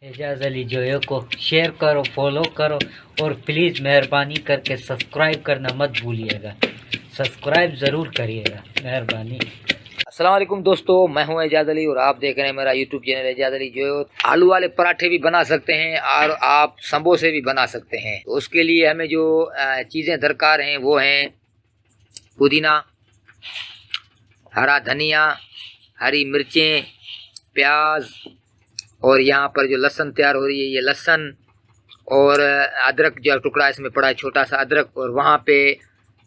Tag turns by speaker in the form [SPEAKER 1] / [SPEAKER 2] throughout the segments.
[SPEAKER 1] एजाज अली जोयो को शेयर करो, फॉलो करो और प्लीज़ मेहरबानी करके सब्सक्राइब करना मत भूलिएगा। सब्सक्राइब ज़रूर करिएगा, मेहरबानी।
[SPEAKER 2] अस्सलाम वालेकुम दोस्तों, मैं हूं एजाज अली और आप देख रहे हैं मेरा यूट्यूब चैनल एजाज अली जोयो। आलू वाले पराठे भी बना सकते हैं और आप समोसे भी बना सकते हैं। तो उसके लिए हमें जो चीज़ें दरकार हैं वो हैं पुदीना, हरा धनिया, हरी मिर्चें, प्याज और यहाँ पर जो लहसुन तैयार हो रही है ये लहसुन और अदरक जो टुकड़ा इसमें पड़ा है, छोटा सा अदरक। और वहाँ पे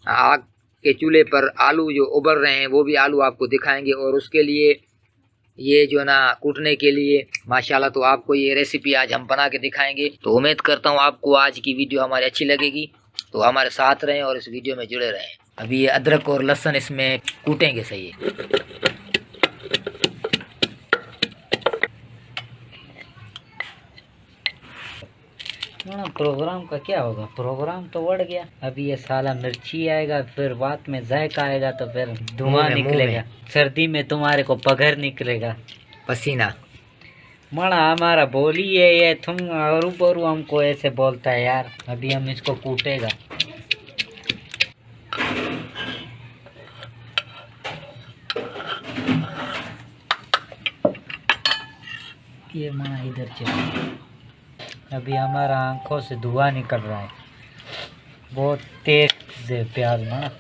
[SPEAKER 2] आग के चूल्हे पर आलू जो उबल रहे हैं वो भी आलू आपको दिखाएंगे। और उसके लिए ये जो ना कूटने के लिए माशाल्लाह, तो आपको ये रेसिपी आज हम बना के दिखाएंगे। तो उम्मीद करता हूँ आपको आज की वीडियो हमारी अच्छी लगेगी, तो हमारे साथ रहें और इस वीडियो में जुड़े रहें। अभी ये अदरक और लहसुन इसमें कूटेंगे सही है।
[SPEAKER 1] ना प्रोग्राम का क्या होगा, प्रोग्राम तो बढ़ गया। अभी ये साला मिर्ची आएगा, फिर बात में जायका आएगा, तो फिर धुआं निकलेगा। सर्दी में तुम्हारे को पघर निकलेगा,
[SPEAKER 2] पसीना।
[SPEAKER 1] मणा हमारा बोली है ये, तुम और ऊपर हमको ऐसे बोलता है यार। अभी हम इसको कूटेगा। ये माँ इधर चलो। अभी हमारा आंखों से धुआं निकल रहा है, बहुत तेज है प्याज माँ।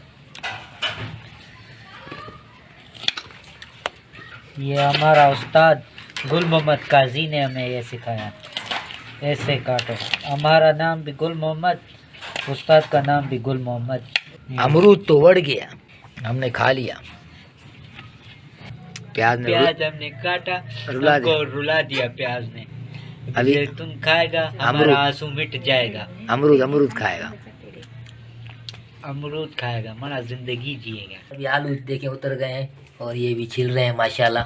[SPEAKER 1] ये हमारा उस्ताद गुल मोहम्मद काजी ने हमें ये सिखाया, ऐसे काटो। हमारा नाम भी गुल मोहम्मद, उस्ताद का नाम भी गुल मोहम्मद।
[SPEAKER 2] अमरूद तो बढ़ गया, हमने खा लिया। प्याज
[SPEAKER 1] हमने काटा, रुला दिया प्याज ने।
[SPEAKER 2] अभी
[SPEAKER 1] तुम खाएगा, हमारा आंसू मिट जाएगा।
[SPEAKER 2] अमरूद खाएगा,
[SPEAKER 1] अमरूद खाएगा, मना जिंदगी जिएगा।
[SPEAKER 2] अभी आलू देखें उतर गए हैं और ये भी छिल रहे हैं माशाल्लाह।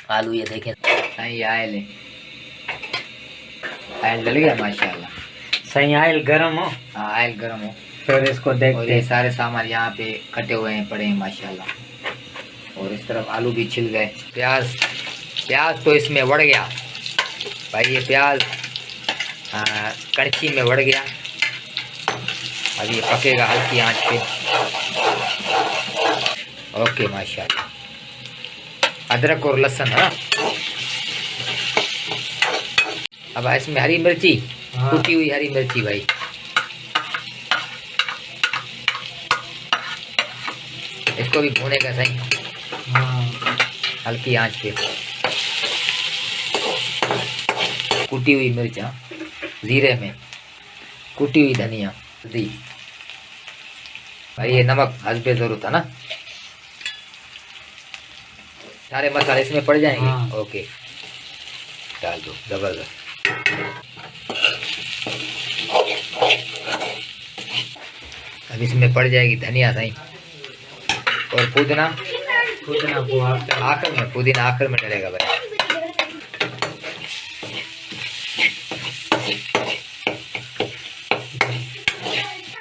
[SPEAKER 2] आलू ये देखें, ये आयल डल गया माशाल्लाह।
[SPEAKER 1] सही आयल गरम हो।
[SPEAKER 2] हाँ, आयल गरम हो।
[SPEAKER 1] फिर इसको देखते।
[SPEAKER 2] और ये सारे सामान यहाँ पे कटे हुए हैं, पड़े हैं माशाल्लाह। और इस तरफ आलू भी छिल गए। प्याज तो इसमें बढ़ गया भाई, ये प्याज कड़छी में बढ़ गया। अब ये पकेगा हल्की आंच पे। ओके माशाल्लाह। अदरक और लहसुन, हाँ। अब इसमें हरी मिर्ची, कुटी हुई हरी मिर्ची भाई। इसको भी भूनेगा सही, हल्की आंच पे। कुटी हुई मिर्च, जीरे में कुटी हुई धनिया दी भाई। ये नमक हस्बे जरूरत है ना, सारे मसाले इसमें पड़ जाएंगे। ओके, डाल दो, जबरदस्त। अब इसमें पड़ जाएगी धनिया सही, और पुदीना आखिर में, पुदीना आखिर में डलेगा भाई।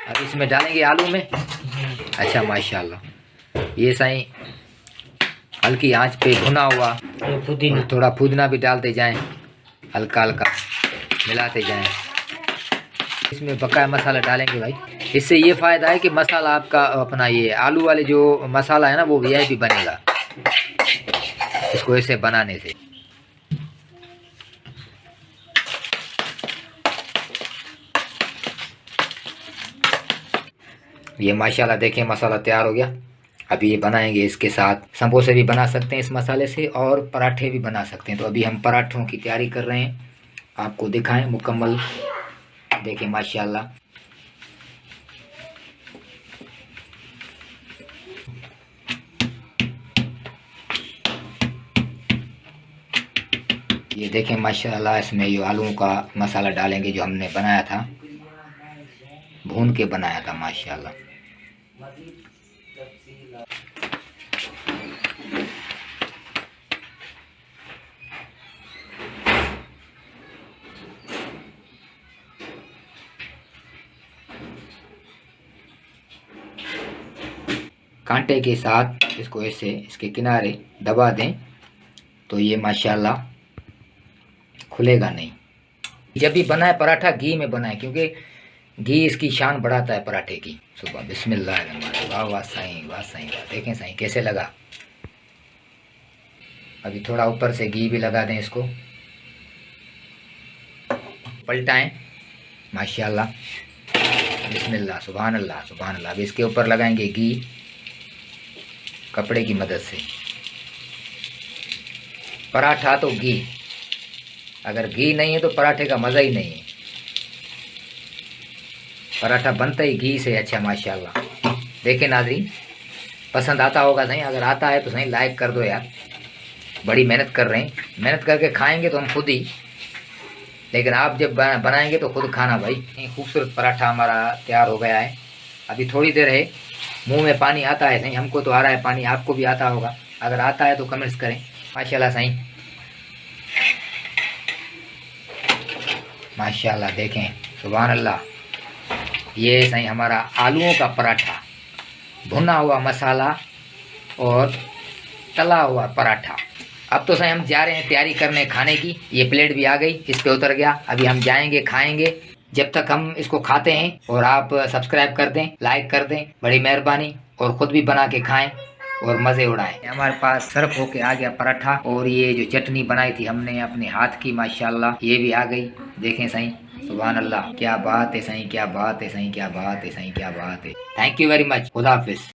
[SPEAKER 2] अब इसमें डालेंगे आलू में। अच्छा माशाल्लाह, ये सही हल्की आंच पे भुना हुआ पुदीना, थोड़ा पुदीना भी डालते जाएं, हल्का हल्का मिलाते जाएं। इसमें बकाया मसाला डालेंगे भाई। इससे ये फ़ायदा है कि मसाला आपका अपना ये आलू वाले जो मसाला है ना वो वीआईपी बनेगा इसको ऐसे बनाने से। ये माशाल्लाह देखें मसाला तैयार हो गया। अभी ये बनाएंगे, इसके साथ समोसे भी बना सकते हैं इस मसाले से, और पराठे भी बना सकते हैं। तो अभी हम पराठों की तैयारी कर रहे हैं, आपको दिखाएं मुकम्मल। देखें माशाल्लाह, ये देखें माशाल्लाह। इसमें ये आलूओं का मसाला डालेंगे जो हमने बनाया था, भून के बनाया था माशाल्लाह। कांटे के साथ इसको ऐसे इसके किनारे दबा दें तो ये माशाल्लाह खुलेगा नहीं। जब भी बनाए पराठा घी में बनाए, क्योंकि घी इसकी शान बढ़ाता है पराठे की। सुबह बिस्मिल्लाह, वाह वाह साईं, वाह साईं, वाह। देखें साईं कैसे लगा। अभी थोड़ा ऊपर से घी भी लगा दें इसको, पलटाएं। माशाल्लाह, बिस्मिल्लाह, सुभान अल्लाह, सुभान अल्लाह। अभी इसके ऊपर लगाएंगे घी कपड़े की मदद से। पराठा तो घी, अगर घी नहीं है तो पराठे का मज़ा ही नहीं है। पराठा बनता ही घी से। अच्छा माशाल्लाह। देखें नाज़रीन, पसंद आता होगा सही। अगर आता है तो सही लाइक कर दो यार, बड़ी मेहनत कर रहे हैं। मेहनत करके खाएंगे तो हम खुद ही, लेकिन आप जब बनाएंगे तो खुद खाना भाई। खूबसूरत पराठा हमारा तैयार हो गया है। अभी थोड़ी देर है, मुंह में पानी आता है सही, हमको तो आ रहा है पानी, आपको भी आता होगा। अगर आता है तो कमेंट्स करें। माशाल्लाह सही, माशाल्लाह। देखें, सुभान अल्लाह। ये सही हमारा आलूओं का पराठा, भुना हुआ मसाला और तला हुआ पराठा। अब तो सही हम जा रहे हैं तैयारी करने खाने की। ये प्लेट भी आ गई, इस पे उतर गया। अभी हम जाएंगे खाएंगे। जब तक हम इसको खाते हैं, और आप सब्सक्राइब कर दें, लाइक कर दें, बड़ी मेहरबानी। और ख़ुद भी बना के खाएं और मज़े उड़ाएं। हमारे पास सर्व होके आ गया पराठा, और ये जो चटनी बनाई थी हमने अपने हाथ की, माशाल्लाह ये भी आ गई। देखें सही, सुभान अल्लाह। क्या बात है सही, क्या बात है सही, क्या बात है सही, क्या बात है। Thank you very much. खुदा हाफिज़।